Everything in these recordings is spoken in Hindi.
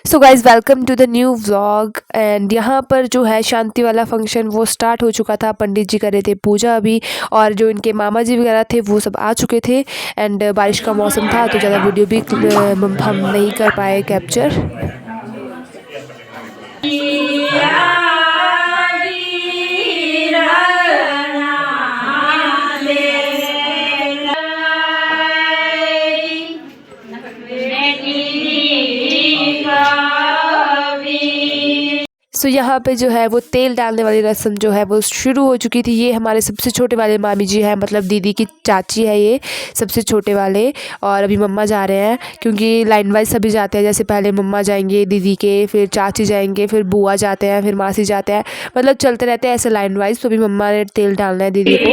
So guys welcome to the new vlog. And यहाँ पर जो है शांति वाला फंक्शन वो स्टार्ट हो चुका था। पंडित जी कर रहे थे पूजा अभी, और जो इनके मामा जी वगैरह थे वो सब आ चुके थे। एंड बारिश का मौसम था तो ज़्यादा वीडियो भी हम नहीं कर पाए कैप्चर। सो यहाँ पे जो है वो तेल डालने वाली रस्म जो है वो शुरू हो चुकी थी। ये हमारे सबसे छोटे वाले मामी जी हैं, मतलब दीदी की चाची है ये सबसे छोटे वाले। और अभी मम्मा जा रहे हैं क्योंकि लाइन वाइज सभी जाते हैं। जैसे पहले मम्मा जाएंगे दीदी के, फिर चाची जाएंगे, फिर बुआ जाते हैं, फिर मासी जाते हैं, मतलब चलते रहते हैं ऐसे लाइन वाइज। तो अभी मम्मा ने तेल डालना है दीदी को।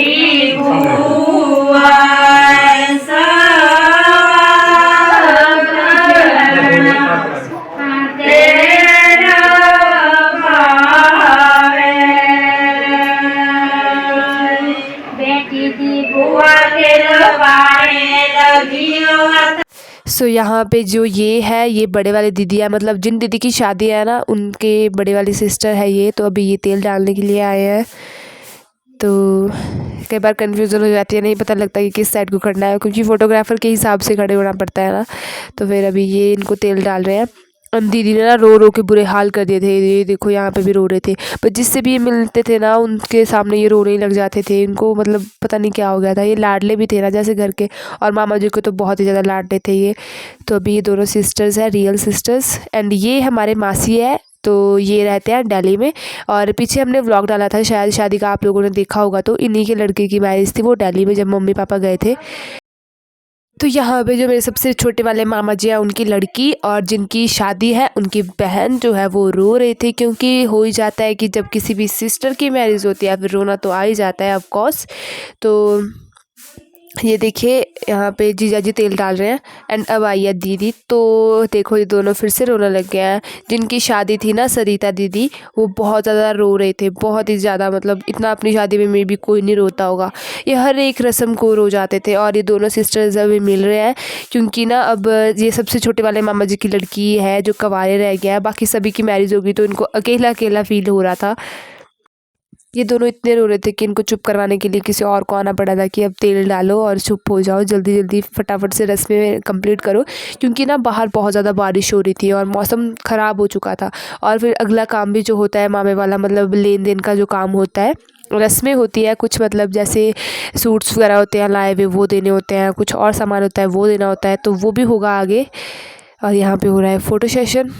सो यहाँ पे जो ये बड़े वाले दीदी है, मतलब जिन दीदी की शादी है ना उनके बड़े वाली सिस्टर है ये। तो अभी ये तेल डालने के लिए आए हैं। तो कई बार कन्फ्यूज़न हो जाती है, नहीं पता लगता कि किस साइड को खड़ना है, क्योंकि फ़ोटोग्राफ़र के हिसाब से खड़े होना पड़ता है ना। तो फिर अभी ये इनको तेल डाल रहे हैं। दीदी ने ना रो रो के बुरे हाल कर दिए थे। ये देखो यहाँ पे भी रो रहे थे, पर जिससे भी ये मिलते थे ना उनके सामने ये रोने ही लग जाते थे। इनको मतलब पता नहीं क्या हो गया था। ये लाडले भी थे ना जैसे घर के, और मामा जी को तो बहुत ही ज़्यादा लाडले थे ये। तो अभी ये दोनों सिस्टर्स हैं, रियल सिस्टर्स। एंड ये हमारे मासी है, तो ये रहते हैं दिल्ली में। और पीछे हमने व्लॉग डाला था शायद शादी का, आप लोगों ने देखा होगा। तो इन्हीं के लड़के की मैरिज थी वो दिल्ली में, जब मम्मी पापा गए थे। तो यहाँ पे जो मेरे सबसे छोटे वाले मामा जी हैं उनकी लड़की और जिनकी शादी है उनकी बहन जो है वो रो रही थी, क्योंकि हो ही जाता है कि जब किसी भी सिस्टर की मैरिज होती है फिर रोना तो आ ही जाता है ऑफ कोर्स। तो ये देखिए यहाँ पे जीजा जी तेल डाल रहे हैं। एंड अब आई है दीदी, तो देखो ये दोनों फिर से रोने लग गए हैं। जिनकी शादी थी ना सरिता दीदी, वो बहुत ज़्यादा रो रहे थे, बहुत ही ज़्यादा। मतलब इतना अपनी शादी में मे भी कोई नहीं रोता होगा। ये हर एक रस्म को रो जाते थे। और ये दोनों सिस्टर्स अभी मिल रहे हैं, क्योंकि ना अब ये सबसे छोटे वाले मामा जी की लड़की है जो कवारे रह गया है, बाकी सभी की मैरिज होगी। तो इनको अकेला अकेला फील हो रहा था। ये दोनों इतने रो रहे थे कि इनको चुप करवाने के लिए किसी और को आना पड़ा था कि अब तेल डालो और चुप हो जाओ, जल्दी जल्दी फटाफट से रस्में कंप्लीट करो। क्योंकि ना बाहर बहुत ज़्यादा बारिश हो रही थी और मौसम ख़राब हो चुका था। और फिर अगला काम भी जो होता है मामे वाला, मतलब लेन देन का जो काम होता है, रस्में होती है कुछ, मतलब जैसे सूट्स वगैरह होते हैं लाए हुए वो देने होते हैं, कुछ और सामान होता है वो देना होता है। तो वो भी होगा आगे। और यहाँ पे हो रहा है फ़ोटो सेशन।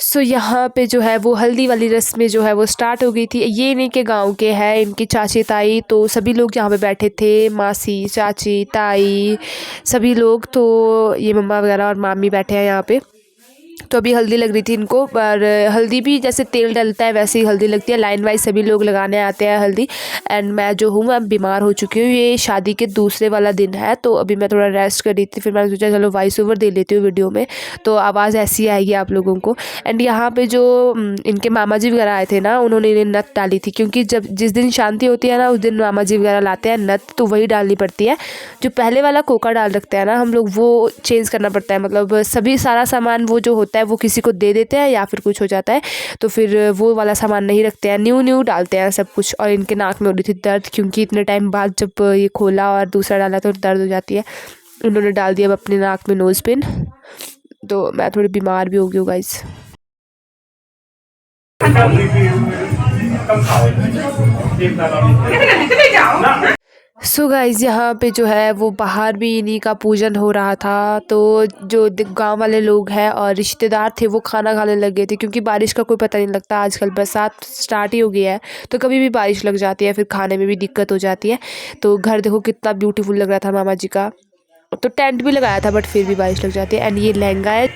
सो यहाँ पे जो है वो हल्दी वाली रस्में जो है वो स्टार्ट हो गई थी। ये इन्हीं के गांव के हैं, इनकी चाची ताई, तो सभी लोग यहाँ पे बैठे थे, मासी चाची ताई सभी लोग। तो ये मम्मा वगैरह और मामी बैठे हैं यहाँ पे। तो अभी हल्दी लग रही थी इनको, पर हल्दी भी जैसे तेल डलता है वैसे ही हल्दी लगती है। लाइन वाइज सभी लोग लगाने आते हैं हल्दी। एंड मैं जो हूँ मैं बीमार हो चुकी हूँ। ये शादी के दूसरे वाला दिन है, तो अभी मैं थोड़ा रेस्ट कर रही थी। फिर मैंने सोचा चलो वॉइस ओवर दे लेती हूँ वीडियो में, तो आवाज़ ऐसी आएगी आप लोगों को। एंड यहाँ पे जो इनके मामा जी वगैरह आए थे ना, उन्होंने इन्हें नथ डाली थी, क्योंकि जब जिस दिन शांति होती है ना उस दिन मामा जी वगैरह लाते हैं नथ, तो वही डालनी पड़ती है। जो पहले वाला कोका डाल रखते हैं ना हम लोग, वो चेंज करना पड़ता है। मतलब सभी सारा सामान वो जो होता है वो किसी को दे देते हैं या फिर कुछ हो जाता है, तो फिर वो वाला सामान नहीं रखते हैं, न्यू न्यू डालते हैं सब कुछ। और इनके नाक में हो रही थी दर्द, क्योंकि इतने टाइम बाद जब ये खोला और दूसरा डाला तो दर्द हो जाती है। उन्होंने डाल दिया अब अपने नाक में नोज़ पिन। तो मैं थोड़ी बीमार भी हो गई हूँ गाइस। सो गाइज यहाँ पे जो है वो बाहर भी इन्हीं का पूजन हो रहा था। तो जो गांव वाले लोग हैं और रिश्तेदार थे वो खाना खाने लग गए थे, क्योंकि बारिश का कोई पता नहीं लगता। आजकल बरसात स्टार्ट ही हो गया है, तो कभी भी बारिश लग जाती है, फिर खाने में भी दिक्कत हो जाती है। तो घर देखो कितना ब्यूटीफुल लग रहा था मामा जी का। तो टेंट भी लगाया था बट फिर भी बारिश लग जाती है। एंड ये लहंगा है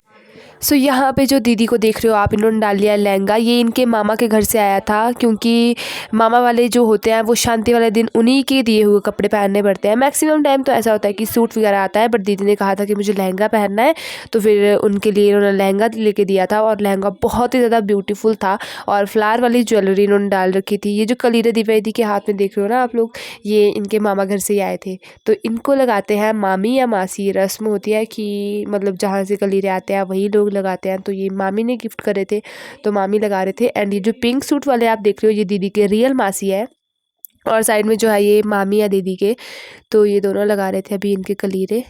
सो यहाँ पे जो दीदी को देख रहे हो आप, इन्होंने डाल लिया लहंगा। ये इनके मामा के घर से आया था, क्योंकि मामा वाले जो होते हैं वो शांति वाले दिन उन्हीं के दिए हुए कपड़े पहनने पड़ते हैं। मैक्सिमम टाइम तो ऐसा होता है कि सूट वगैरह आता है, बट दीदी ने कहा था कि मुझे लहंगा पहनना है, तो फिर उनके लिए इन्होंने लहंगा लेके दिया था। और लहंगा बहुत ही ज़्यादा ब्यूटीफुल था, और फ्लावर वाली ज्वेलरी इन्होंने डाल रखी थी। ये जो कलीरे द्विवेदी के हाथ में देख रहे हो ना आप लोग, ये इनके मामा घर से ही आए थे, तो इनको लगाते हैं मामी या मासी। रस्म होती है कि मतलब जहाँ से कलीरे आते हैं वही लोग लगाते हैं, तो ये मामी ने गिफ्ट करे थे तो मामी लगा रहे थे। एंड ये जो पिंक सूट वाले आप देख रहे हो, ये दीदी के रियल मासी है, और साइड में जो है ये मामी या दीदी के, तो ये दोनों लगा रहे थे अभी इनके कलीरे।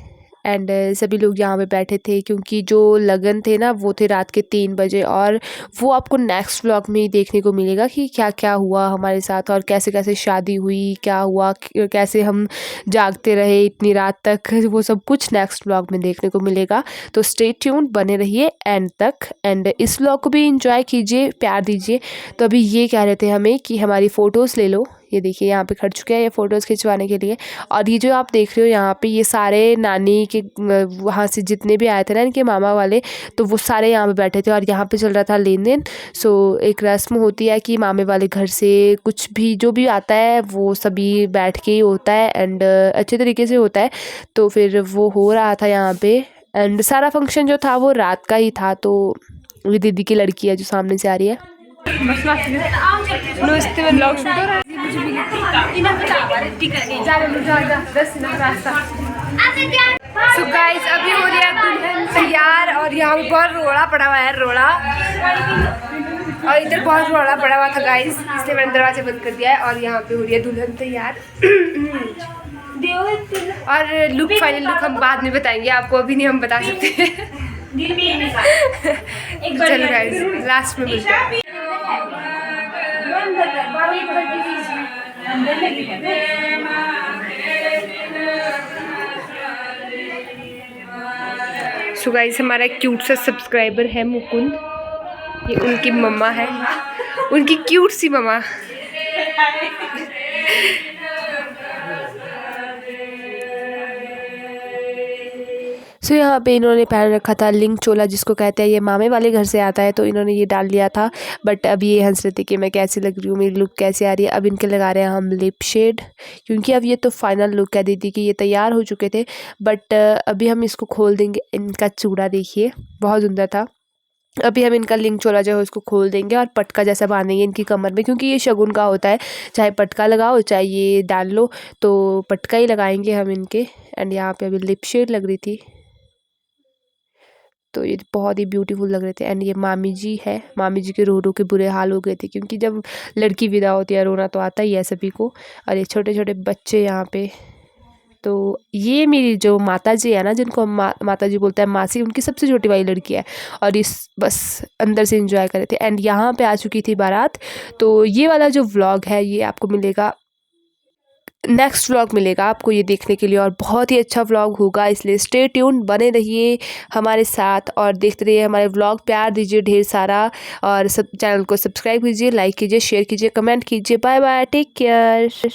एंड सभी लोग यहाँ पे बैठे थे, क्योंकि जो लगन थे ना वो थे रात के 3 बजे, और वो आपको नेक्स्ट व्लॉग में ही देखने को मिलेगा कि क्या क्या हुआ हमारे साथ, और कैसे कैसे शादी हुई, क्या हुआ, कैसे हम जागते रहे इतनी रात तक, वो सब कुछ नेक्स्ट व्लॉग में देखने को मिलेगा। तो स्टे ट्यून्ड, बने रहिए एंड तक, एंड इस व्लॉग को भी इंजॉय कीजिए, प्यार दीजिए। तो अभी ये कह रहे थे हमें कि हमारी फ़ोटोज़ ले लो। ये देखिए यहाँ पे खड़ चुके हैं ये फ़ोटोज़ खिंचवाने के लिए। और ये जो आप देख रहे हो यहाँ पे, ये सारे नानी के वहाँ से जितने भी आए थे ना इनके मामा वाले, तो वो सारे यहाँ पे बैठे थे, और यहाँ पे चल रहा था लेन देन। सो एक रस्म होती है कि मामे वाले घर से कुछ भी जो भी आता है वो सभी बैठ के ही होता है, एंड अच्छे तरीके से होता है। तो फिर वो हो रहा था यहाँ पे, एंड सारा फंक्शन जो था वो रात का ही था। तो ये दीदी की लड़की है जो सामने से आ रही है। नमस्ते, मैं ब्लॉग शूट हो रहा है। सो गाइस, अभी हो रही है दुल्हन तैयार, और यहाँ पे बहुत रोड़ा पड़ा हुआ है, रोड़ा, और इधर बहुत रोड़ा पड़ा हुआ था गाइस, इसलिए मैंने दरवाजा बंद कर दिया है। और यहाँ पे हो रही है दुल्हन तैयार। और लुक, फाइनल लुक हम बाद में बताएंगे आपको, अभी नहीं हम बता सकते। चलो गाइस, लास्ट में मिलते हैं। सो गाइस, हमारा क्यूट सा सब्सक्राइबर है मुकुंद, ये उनकी मम्मा है, उनकी क्यूट सी मम्मा। सो यहाँ पे इन्होंने पहन रखा था लिंक चोला, जिसको कहते हैं, ये मामे वाले घर से आता है, तो इन्होंने ये डाल लिया था। बट अभी ये हंस रहे थे कि मैं कैसी लग रही हूँ, मेरी लुक कैसी आ रही है। अब इनके लगा रहे हैं हम लिप शेड, क्योंकि अब ये तो फाइनल लुक है दीदी की। ये तैयार हो चुके थे, बट अभी हम इसको खोल देंगे। इनका चूड़ा देखिए, बहुत सुंदर था। अभी हम इनका लिंक चोला जो है उसको खोल देंगे, और पटका जैसा बांधेंगे इनकी कमर में, क्योंकि ये शगुन का होता है, चाहे पटका लगाओ चाहे ये डाल लो, तो पटका ही लगाएंगे हम इनके। एंड यहाँ पे अभी लिप शेड लग रही थी, तो ये बहुत ही ब्यूटीफुल लग रहे थे। एंड ये मामी जी है, मामी जी के रो रो के बुरे हाल हो गए थे, क्योंकि जब लड़की विदा होती है रोना तो आता ही है सभी को। और ये छोटे छोटे बच्चे यहाँ पे, तो ये मेरी जो माता जी है ना, जिनको हम माता जी बोलते हैं, मासी, उनकी सबसे छोटी वाली लड़की है। और इस बस अंदर से एंजॉय कर रहे थे। एंड यहाँ पे आ चुकी थी बारात। तो ये वाला जो व्लॉग है ये आपको मिलेगा, नेक्स्ट व्लॉग मिलेगा आपको ये देखने के लिए, और बहुत ही अच्छा व्लॉग होगा, इसलिए स्टे ट्यून, बने रहिए हमारे साथ और देखते रहिए हमारे व्लॉग। प्यार दीजिए ढेर सारा, और सब चैनल को सब्सक्राइब कीजिए, लाइक कीजिए, शेयर कीजिए, कमेंट कीजिए। Bye bye, take care.